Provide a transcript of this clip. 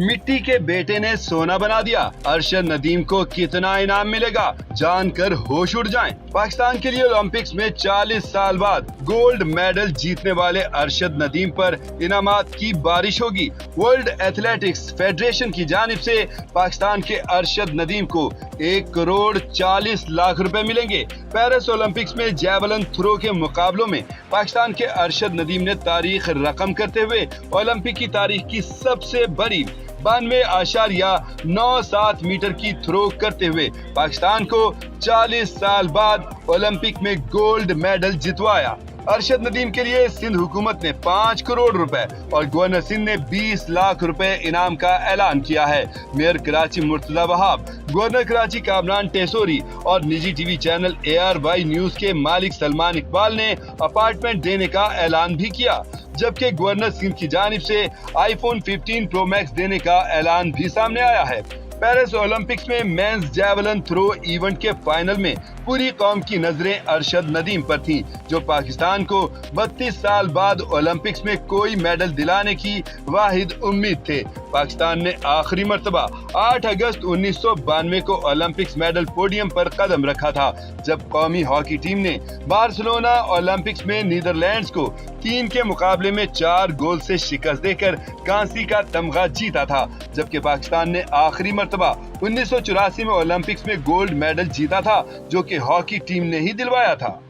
मिट्टी के बेटे ने सोना बना दिया, अरशद नदीम को कितना इनाम मिलेगा, जानकर होश उड़ जाएं। पाकिस्तान के लिए ओलंपिक्स में 40 साल बाद गोल्ड मेडल जीतने वाले अरशद नदीम पर इनामात की बारिश होगी। वर्ल्ड एथलेटिक्स फेडरेशन की जानिब से पाकिस्तान के अरशद नदीम को 1 करोड़ 40 लाख रुपए मिलेंगे। पेरिस ओलंपिक्स में जैवलिन थ्रो के मुकाबलों में पाकिस्तान के अरशद नदीम ने तारीख रकम करते हुए ओलंपिक की तारीख की सबसे बड़ी 92.97 मीटर की थ्रो करते हुए पाकिस्तान को 40 साल बाद ओलंपिक में गोल्ड मेडल जितवाया। अरशद नदीम के लिए सिंध हुकूमत ने 5 करोड़ रुपए और गवर्नर सिंध ने 20 लाख रुपए इनाम का ऐलान किया है। मेयर कराची मुर्तजा वहाब, गवर्नर कराची कामरान टेसोरी और निजी टीवी चैनल ARY न्यूज के मालिक सलमान इकबाल ने अपार्टमेंट देने का ऐलान भी किया, जबकि गवर्नर सिंध की जानिब से iPhone 15 Pro Max देने का ऐलान भी सामने आया है। पेरिस ओलंपिक्स में मेंस जैवलिन थ्रो इवेंट के फाइनल में पूरी कौम की नजरें अरशद नदीम पर थीं, जो पाकिस्तान को 32 साल बाद ओलंपिक्स में कोई मेडल दिलाने की वाहिद उम्मीद थे। पाकिस्तान ने आखिरी मर्तबा 8 अगस्त 1992 को ओलंपिक्स मेडल पोडियम पर कदम रखा था, जब कौमी हॉकी टीम ने बार्सिलोना ओलंपिक्स में नीदरलैंड्स को 3 के मुकाबले में 4 गोल से शिकस्त देकर कांसी का तमगा जीता था, जबकि पाकिस्तान ने आखिरी मर्तबा 1984 में ओलंपिक्स में गोल्ड मेडल जीता था, जो कि हॉकी टीम ने ही दिलवाया था।